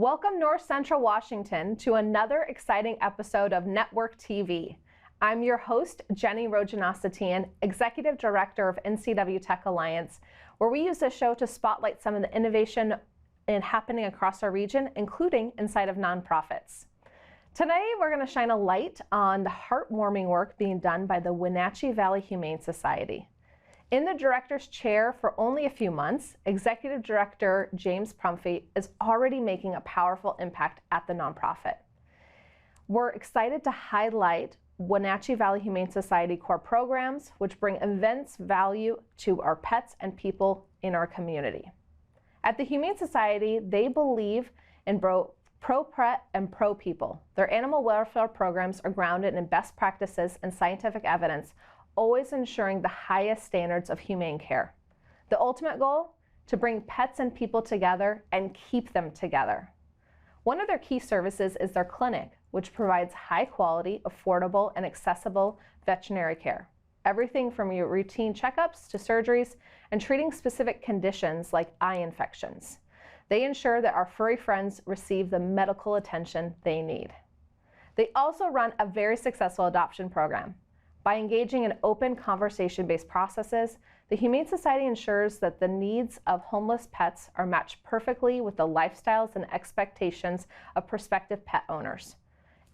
Welcome North Central Washington to another exciting episode of Network TV. I'm your host, Jenny Rojanasatian, Executive Director of NCW Tech Alliance, where we use this show to spotlight some of the innovation happening across our region, including inside of nonprofits. Today, we're going to shine a light on the heartwarming work being done by the Wenatchee Valley Humane Society. In the director's chair for only a few months, Executive Director James Pumphrey is already making a powerful impact at the nonprofit. We're excited to highlight Wenatchee Valley Humane Society core programs, which bring immense value to our pets and people in our community. At the Humane Society, they believe in pro-pet and pro-people. Their animal welfare programs are grounded in best practices and scientific evidence, always ensuring the highest standards of humane care. The ultimate goal? To bring pets and people together and keep them together. One of their key services is their clinic, which provides high quality, affordable, and accessible veterinary care. Everything from your routine checkups to surgeries and treating specific conditions like eye infections. They ensure that our furry friends receive the medical attention they need. They also run a very successful adoption program. By engaging in open conversation-based processes, the Humane Society ensures that the needs of homeless pets are matched perfectly with the lifestyles and expectations of prospective pet owners.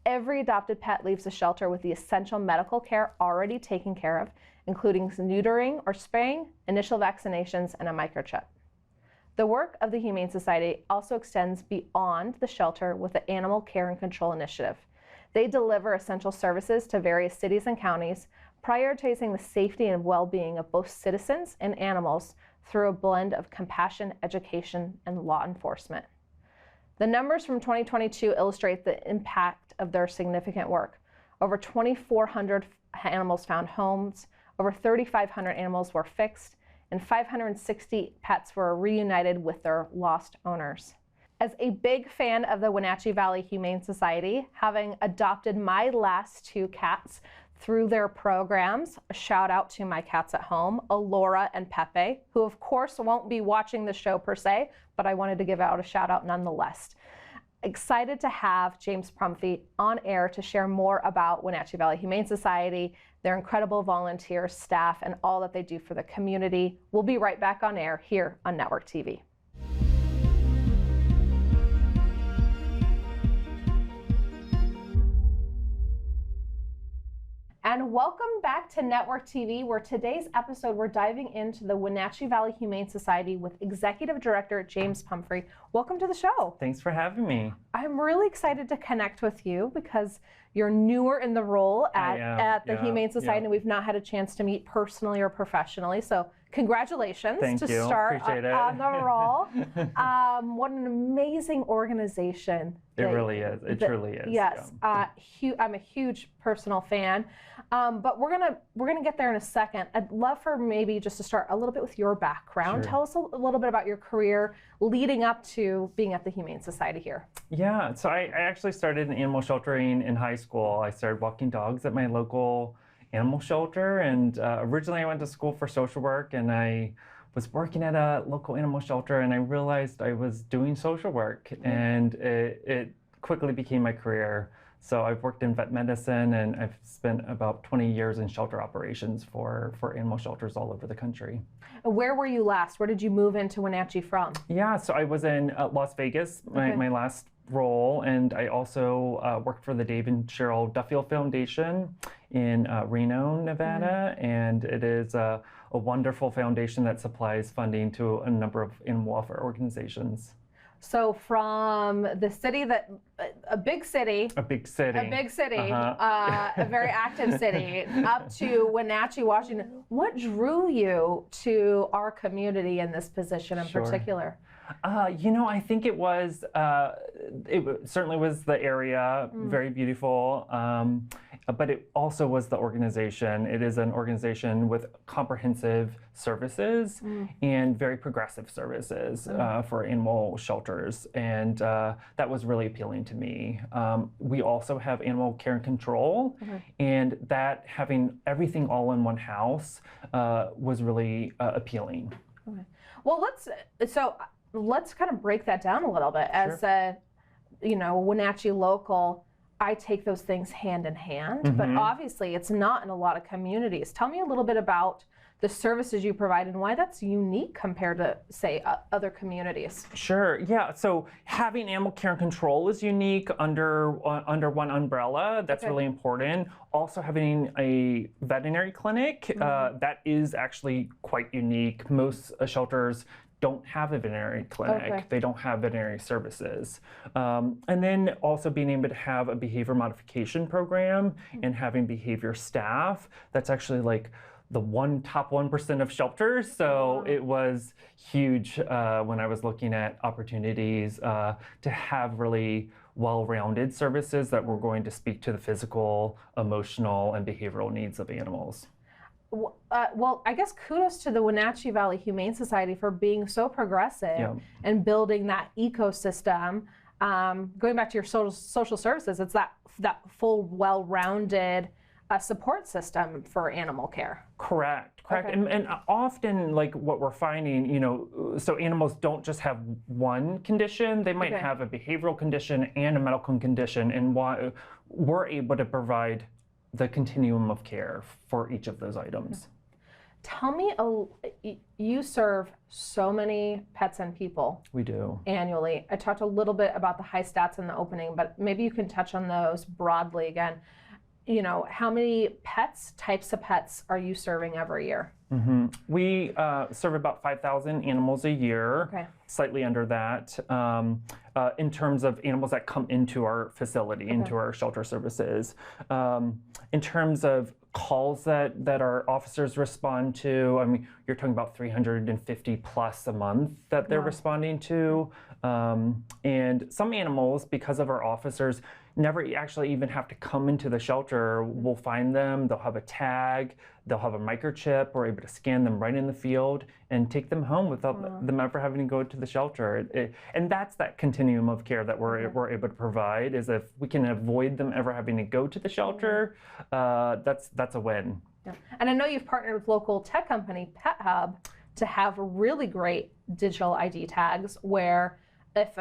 Every adopted pet leaves the shelter with the essential medical care already taken care of, including neutering or spaying, initial vaccinations, and a microchip. The work of the Humane Society also extends beyond the shelter with the Animal Care and Control Initiative. They deliver essential services to various cities and counties, prioritizing the safety and well-being of both citizens and animals through a blend of compassion, education, and law enforcement. The numbers from 2022 illustrate the impact of their significant work. Over 2,400 animals found homes, over 3,500 animals were fixed, and 560 pets were reunited with their lost owners. As a big fan of the Wenatchee Valley Humane Society, having adopted my last two cats through their programs, a shout out to my cats at home, Alora and Pepe, who of course won't be watching the show per se, but I wanted to give out a shout out nonetheless. Excited to have James Pumphrey on air to share more about Wenatchee Valley Humane Society, their incredible volunteers, staff, and all that they do for the community. We'll be right back on air here on Network TV. And welcome back to Network TV, where today's episode we're diving into the Wenatchee Valley Humane Society with Executive Director James Pumphrey. Welcome to the show. Thanks for having me. I'm really excited to connect with you because you're newer in the role at the Humane Society, and we've not had a chance to meet personally or professionally. So congratulations to start on the role. What an amazing organization. It really is. It truly is. Yes, I'm a huge personal fan, but we're gonna get there in a second. I'd love for maybe just to start a little bit with your background. Sure. Tell us a little bit about your career leading up to being at the Humane Society here. Yeah, so I actually started in animal sheltering in high school. I started walking dogs at my local animal shelter, and originally I went to school for social work, and I was working at a local animal shelter, and I realized I was doing social work, and it quickly became my career. So I've worked in vet medicine, and I've spent about 20 years in shelter operations for animal shelters all over the country. Where were you last? Where did you move into Wenatchee from? Yeah, so I was in Las Vegas, my last role, and I also worked for the Dave and Cheryl Duffield Foundation in Reno, Nevada, and it is a wonderful foundation that supplies funding to a number of animal welfare organizations. So from the city a big city, a very active city, up to Wenatchee, Washington. What drew you to our community in this position in particular? I think it certainly was the area, very beautiful, but it also was the organization. It is an organization with comprehensive services and very progressive services for animal shelters, and that was really appealing to me. We also have animal care and control, and that having everything all in one house was really appealing. Okay. Well, let's kind of break that down a little bit. As Wenatchee local, I take those things hand in hand, but obviously it's not in a lot of communities. Tell me a little bit about the services you provide and why that's unique compared to, say, other communities. Sure. Yeah. So having animal care and control is unique under one umbrella. That's really important. Also having a veterinary clinic, that is actually quite unique. Most shelters don't have a veterinary clinic. They don't have veterinary services. And then also being able to have a behavior modification program and having behavior staff. That's actually like the top 1% of shelters. So it was huge when I was looking at opportunities to have really well-rounded services that were going to speak to the physical, emotional, and behavioral needs of animals. Well, I guess kudos to the Wenatchee Valley Humane Society for being so progressive and building that ecosystem. Going back to your social services, it's that full, well-rounded support system for animal care. Correct. And often, like what we're finding, so animals don't just have one condition. They might have a behavioral condition and a medical condition, and why we're able to provide the continuum of care for each of those items. Tell me, you serve so many pets and people. We do. Annually. I talked a little bit about the high stats in the opening, but maybe you can touch on those broadly again. How many types of pets are you serving every year? We serve about 5,000 animals a year, slightly under that, in terms of animals that come into our facility, into our shelter services. In terms of calls that our officers respond to, I mean, you're talking about 350 plus a month that they're responding to. And some animals, because of our officers, never actually even have to come into the shelter. We'll find them, they'll have a tag, they'll have a microchip. We're able to scan them right in the field and take them home without them ever having to go to the shelter. And that's that continuum of care that we're able to provide, is if we can avoid them ever having to go to the shelter, that's a win. Yeah. And I know you've partnered with local tech company, Pet Hub, to have really great digital ID tags where if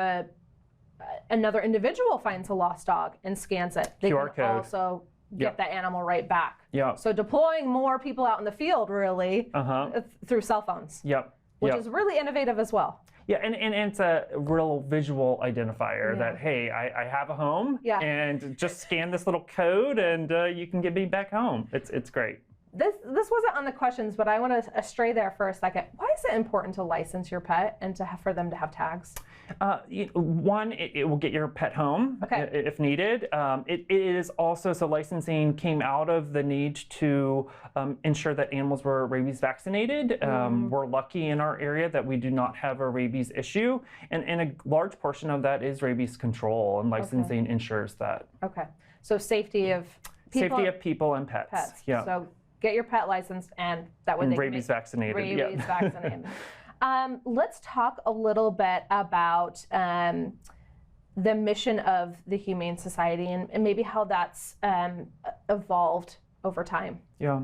another individual finds a lost dog and scans it, they QR can code. Also get that animal right back. Yeah. So deploying more people out in the field, really, through cell phones. Which is really innovative as well. Yeah, and it's a real visual identifier that, hey, I have a home, and just scan this little code and you can get me back home. It's great. This wasn't on the questions, but I want to stray there for a second. Why is it important to license your pet and for them to have tags? One, it will get your pet home if needed. It is also, so licensing came out of the need to ensure that animals were rabies vaccinated. We're lucky in our area that we do not have a rabies issue, and a large portion of that is rabies control, and licensing ensures that. So safety of people and pets. Yeah. So get your pet licensed, and that way they rabies vaccinated. Rabies vaccinated. Let's talk a little bit about the mission of the Humane Society and maybe how that's evolved over time. Yeah,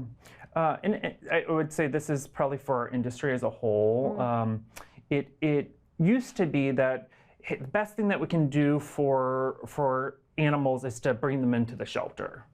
and I would say this is probably for our industry as a whole. It used to be that the best thing that we can do for animals is to bring them into the shelter.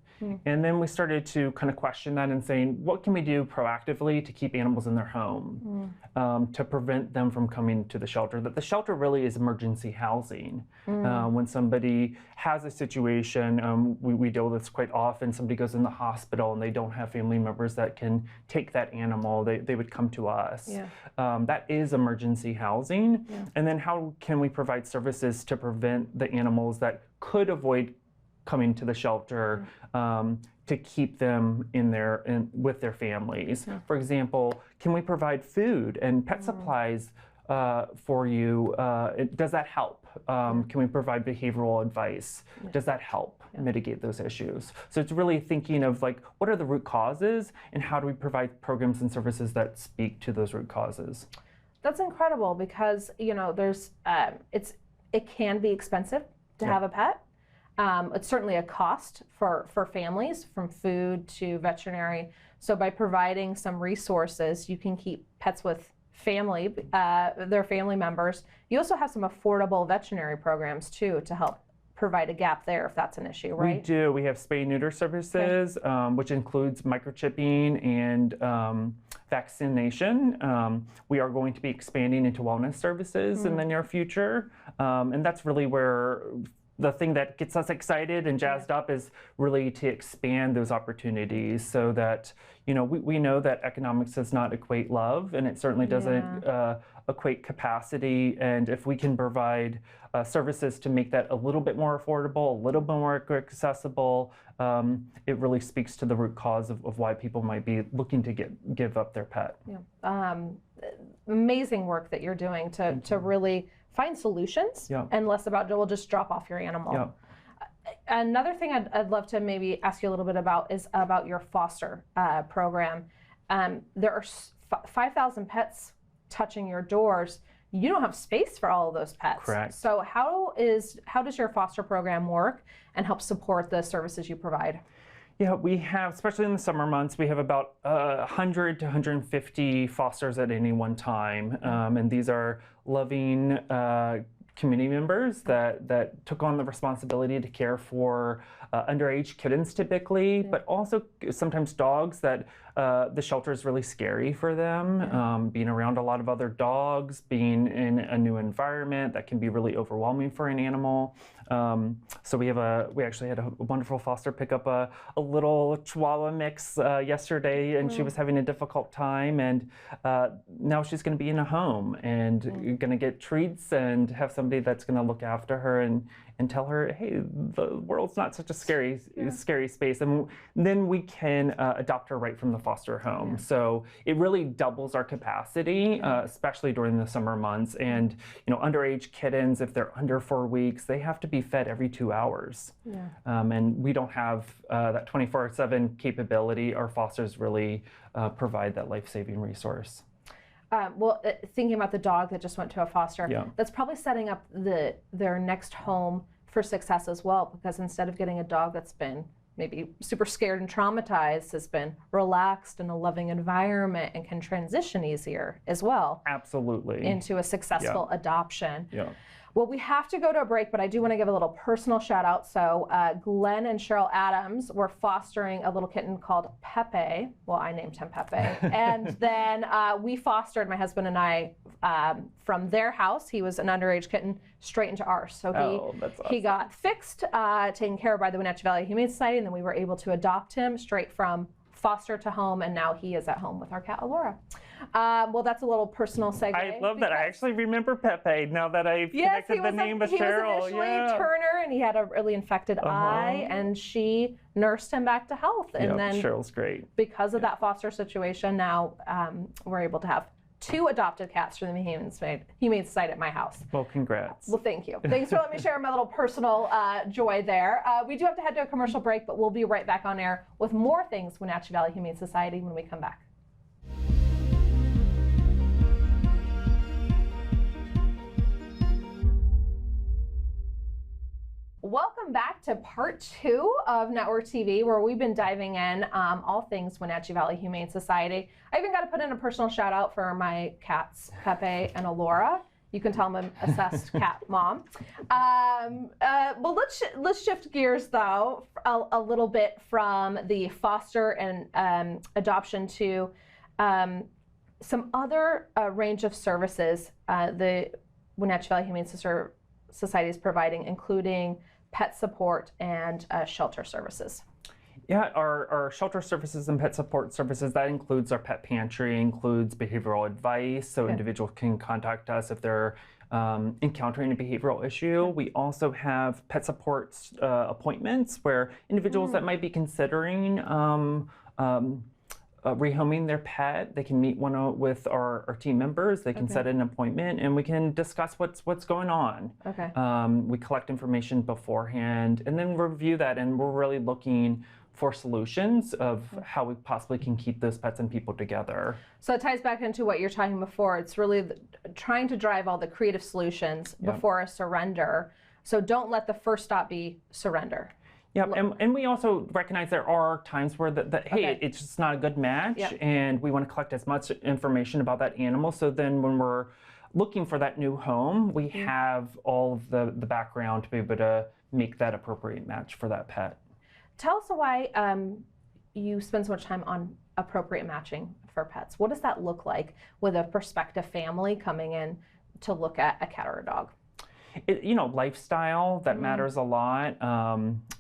And then we started to kind of question that and saying, what can we do proactively to keep animals in their home, to prevent them from coming to the shelter? That the shelter really is emergency housing. When somebody has a situation, we deal with this quite often, somebody goes in the hospital and they don't have family members that can take that animal, they would come to us. That is emergency housing. And then how can we provide services to prevent the animals that could avoid coming to the shelter, to keep them with their families? For example, can we provide food and pet supplies for you? Does that help? Can we provide behavioral advice? Does that help mitigate those issues? So it's really thinking of like, what are the root causes and how do we provide programs and services that speak to those root causes? That's incredible because, there's, it can be expensive to have a pet. It's certainly a cost for families, from food to veterinary. So by providing some resources, you can keep pets with their family members. You also have some affordable veterinary programs too to help provide a gap there if that's an issue, right? We do. We have spay and neuter services, which includes microchipping and vaccination. We are going to be expanding into wellness services in the near future. And that's really where the thing that gets us excited and jazzed up is really to expand those opportunities so that, you know, we know that economics does not equate love, and it certainly doesn't equate capacity. And if we can provide services to make that a little bit more affordable, a little bit more accessible, it really speaks to the root cause of why people might be looking to give up their pet. Yeah. Amazing work that you're doing to really find solutions and less about, we'll just drop off your animal. Yeah. Another thing I'd love to maybe ask you a little bit about is about your foster program. There are 5,000 pets touching your doors. You don't have space for all of those pets. Correct. So how does your foster program work and help support the services you provide? Yeah, we have, especially in the summer months, we have about 100 to 150 fosters at any one time. And these are loving community members that took on the responsibility to care for underage kittens typically, but also sometimes dogs that the shelter is really scary for them. Being around a lot of other dogs, being in a new environment, that can be really overwhelming for an animal. So we actually had a wonderful foster pick up a little Chihuahua mix yesterday, and she was having a difficult time, and now she's going to be in a home and going to get treats and have somebody that's going to look after her and tell her, hey, the world's not such a scary space. And then we can adopt her right from the foster home. So it really doubles our capacity, especially during the summer months. And, you know, underage kittens, if they're under 4 weeks, they have to be fed every 2 hours. And we don't have that 24/7 capability. Our fosters really provide that life-saving resource. Thinking about the dog that just went to a foster, that's probably setting up their next home for success as well, because instead of getting a dog that's been maybe super scared and traumatized, has been relaxed in a loving environment and can transition easier as well. Absolutely. Into a successful adoption. Yeah. Well, we have to go to a break, but I do want to give a little personal shout out. So Glenn and Cheryl Adams were fostering a little kitten called Pepe. Well, I named him Pepe. And then we fostered, my husband and I, from their house. He was an underage kitten straight into ours. So that's awesome. he got fixed, taken care of by the Wenatchee Valley Humane Society, and then we were able to adopt him straight from foster to home, and now he is at home with our cat Alora. Well, that's a little personal segue. I love that. I actually remember Pepe now that I've connected the name with Cheryl. He was initially Turner, and he had a really infected eye, and she nursed him back to health. And then Cheryl's great. Because of that foster situation, now we're able to have 2 adopted cats from the Humane Society at my house. Well, congrats. Well, thank you. Thanks for letting me share my little personal joy there. We do have to head to a commercial break, but we'll be right back on air with more things Wenatchee Valley Humane Society when we come back. Welcome back to part 2 of Network TV, where we've been diving in all things Wenatchee Valley Humane Society. I even got to put in a personal shout out for my cats, Pepe and Alora. You can tell I'm an assessed cat mom. Well, let's shift gears though a little bit from the foster and adoption to some other range of services the Wenatchee Valley Humane Society is providing, including pet support and shelter services. Yeah, our shelter services and pet support services, that includes our pet pantry, includes behavioral advice, so individuals can contact us if they're encountering a behavioral issue. We also have pet support appointments where individuals that might be considering rehoming their pet, they can meet with our team members. They can set an appointment, and we can discuss what's going on. We collect information beforehand, and then review that, and we're really looking for solutions of how we possibly can keep those pets and people together. So it ties back into what you're talking before. It's really trying to drive all the creative solutions before a surrender. So don't let the first stop be surrender. Yeah, and we also recognize there are times where hey, it's just not a good match, and we want to collect as much information about that animal. So then when we're looking for that new home, we have all of the background to be able to make that appropriate match for that pet. Tell us why you spend so much time on appropriate matching for pets. What does that look like with a prospective family coming in to look at a cat or a dog? Lifestyle, that matters a lot.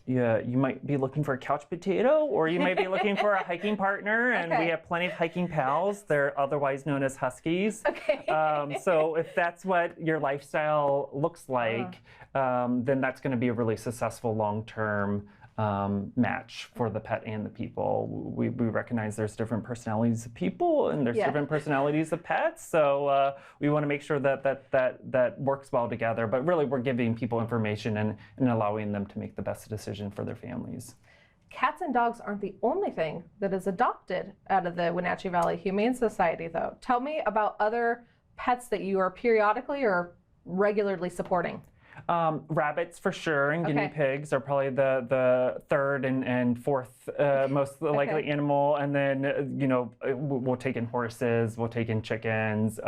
You might be looking for a couch potato, or you might be looking for a hiking partner, and we have plenty of hiking pals. They're otherwise known as huskies. Okay. So if that's what your lifestyle looks like, then that's going to be a really successful long-term match for the pet and the people. We recognize there's different personalities of people and there's different personalities of pets, so we want to make sure that works well together. But really, we're giving people information and allowing them to make the best decision for their families. Cats and dogs aren't the only thing that is adopted out of the Wenatchee Valley Humane Society, though. Tell me about other pets that you are periodically or regularly supporting. Rabbits for sure, and guinea pigs are probably the third and fourth most likely animal, and then we'll take in horses, we'll take in chickens.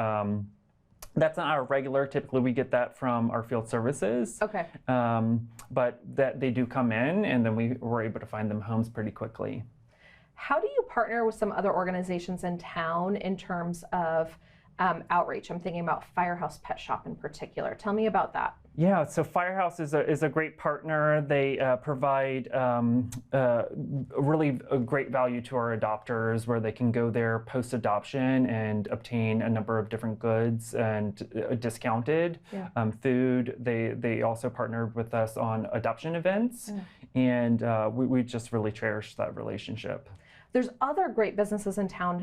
That's not our regular. Typically, we get that from our field services. Okay. But that they do come in, and then we're able to find them homes pretty quickly. How do you partner with some other organizations in town in terms of outreach? I'm thinking about Firehouse Pet Shop in particular. Tell me about that. Yeah, so Firehouse is a great partner. They provide really a great value to our adopters, where they can go there post-adoption and obtain a number of different goods and discounted food. They also partnered with us on adoption events, and we just really cherish that relationship. There's other great businesses in town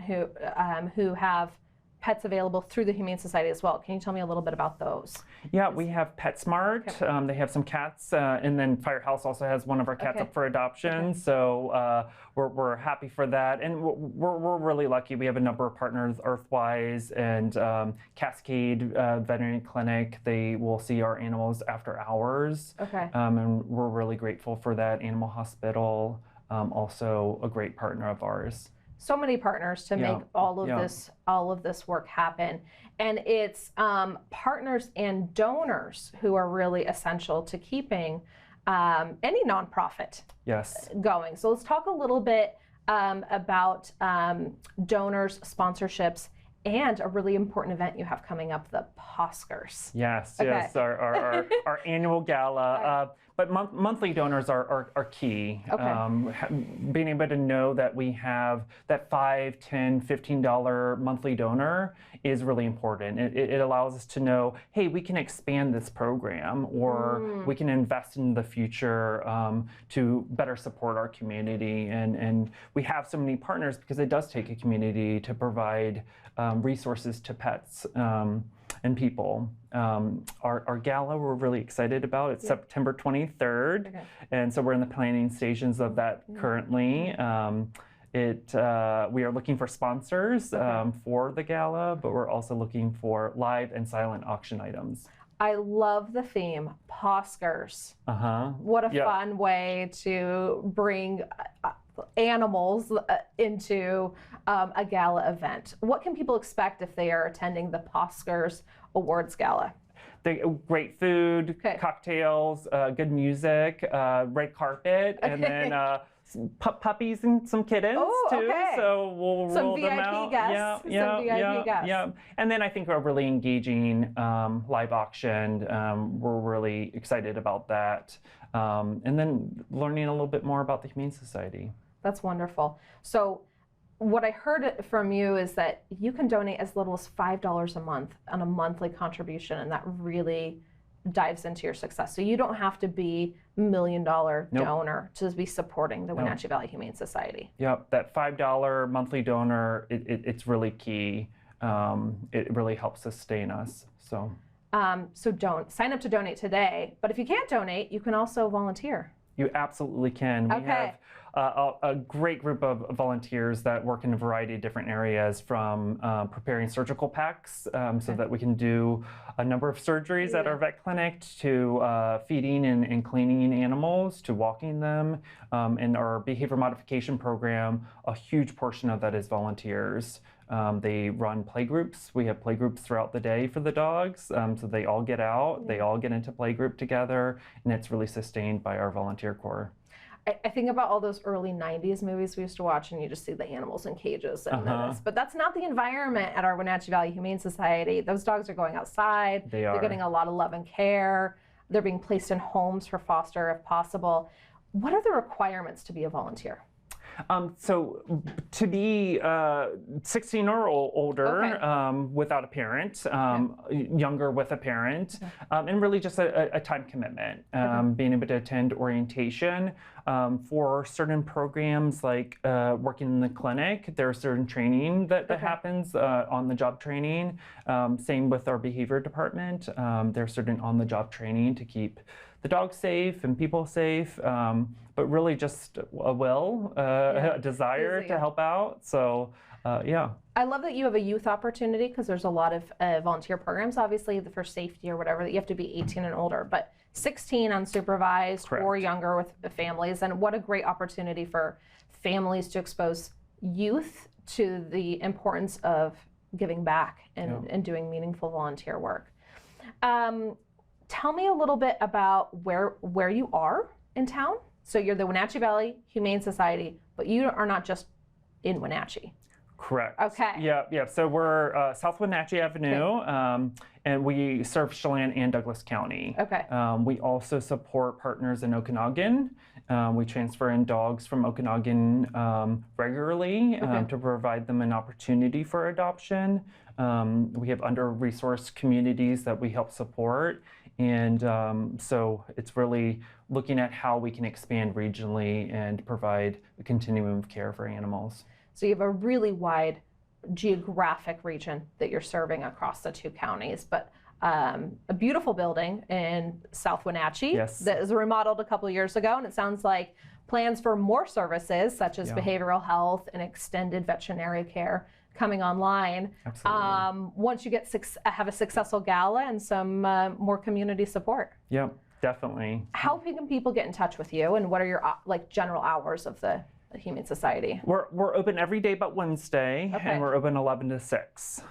who have pets available through the Humane Society as well. Can you tell me a little bit about those? Yeah, we have PetSmart. They have some cats, and then Firehouse also has one of our cats up for adoption. So we're happy for that, and we're really lucky. We have a number of partners, Earthwise and Cascade Veterinary Clinic. They will see our animals after hours. And we're really grateful for that. Animal Hospital, also a great partner of ours. So many partners to make all of this work happen, and it's partners and donors who are really essential to keeping any nonprofit going. So let's talk a little bit about donors, sponsorships, and a really important event you have coming up, the Oscars. Yes, our annual gala. But monthly donors are key. Being able to know that we have that $5, $10, $15 monthly donor is really important. It allows us to know, hey, we can expand this program, or we can invest in the future to better support our community. And we have so many partners because it does take a community to provide resources to pets and people. Our gala we're really excited about. It's September 23rd, and so we're in the planning stations of that currently. We are looking for sponsors for the gala, but we're also looking for live and silent auction items. I love the theme, Oscars. What a fun way to bring animals into a gala event. What can people expect if they are attending the Oscars Awards Gala? Great food, cocktails, good music, red carpet, and then puppies and some kittens too. So we'll roll them out. Some VIP guests. And then I think a really engaging live auction. We're really excited about that. And then learning a little bit more about the Humane Society. That's wonderful. So what I heard from you is that you can donate as little as $5 a month on a monthly contribution, and that really dives into your success. So you don't have to be $1 million donor to be supporting the Wenatchee Valley Humane Society. Yep, that $5 monthly donor, it's really key. It really helps sustain us. So don't sign up to donate today, but if you can't donate, you can also volunteer. You absolutely can. We have a great group of volunteers that work in a variety of different areas, from preparing surgical packs so that we can do a number of surgeries at our vet clinic, to feeding and cleaning animals, to walking them. In our behavior modification program, a huge portion of that is volunteers. They run play groups. We have play groups throughout the day for the dogs. So they all get out, they all get into play group together, and it's really sustained by our volunteer corps. I think about all those early 90s movies we used to watch, and you just see the animals in cages and this. But that's not the environment at our Wenatchee Valley Humane Society. Those dogs are going outside. They're getting a lot of love and care. They're being placed in homes for foster if possible. What are the requirements to be a volunteer? So to be 16 or older without a parent, younger with a parent, and really just a time commitment, being able to attend orientation. For certain programs like working in the clinic, there's certain training that happens, on-the-job training. Same with our behavior department. There's certain on-the-job training to keep the dogs safe and people safe, but really just a desire to help out. So, yeah. I love that you have a youth opportunity because there's a lot of volunteer programs, obviously, for safety or whatever, that you have to be 18 and older, but 16 unsupervised or younger with families. And what a great opportunity for families to expose youth to the importance of giving back and doing meaningful volunteer work. Tell me a little bit about where you are in town. So you're the Wenatchee Valley Humane Society, but you are not just in Wenatchee. Correct. Okay. Yeah. So we're South Wenatchee Avenue, and we serve Chelan and Douglas County. Okay. We also support partners in Okanagan. We transfer in dogs from Okanagan regularly to provide them an opportunity for adoption. We have under-resourced communities that we help support. And so it's really looking at how we can expand regionally and provide a continuum of care for animals. So you have a really wide geographic region that you're serving across the two counties, but a beautiful building in South Wenatchee that was remodeled a couple years ago, and it sounds like plans for more services such as behavioral health and extended veterinary care coming online. Absolutely. Once you have a successful gala and some more community support. Yep, definitely. How can people get in touch with you, and what are your general hours of the Humane Society? We're open every day but Wednesday, and we're open 11 to 6.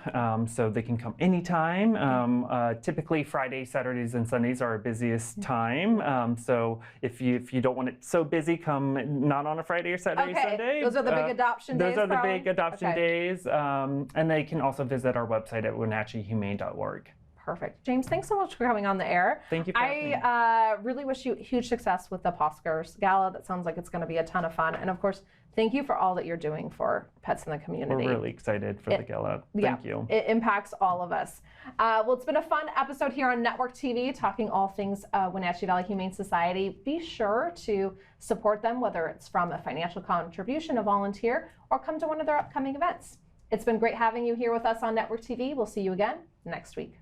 So they can come anytime. Typically Fridays, Saturdays, and Sundays are our busiest time. So if you don't want it so busy, come not on a Friday or Saturday, Sunday. Those are the big adoption days. Those are the big adoption days. And they can also visit our website at wenatcheehumane.org. Perfect. James, thanks so much for coming on the air. Thank you for having me. I really wish you huge success with the Oscars Gala. That sounds like it's going to be a ton of fun. And of course, thank you for all that you're doing for pets in the community. We're really excited for the gala. Thank you. It impacts all of us. Well, it's been a fun episode here on Network TV, talking all things Wenatchee Valley Humane Society. Be sure to support them, whether it's from a financial contribution, a volunteer, or come to one of their upcoming events. It's been great having you here with us on Network TV. We'll see you again next week.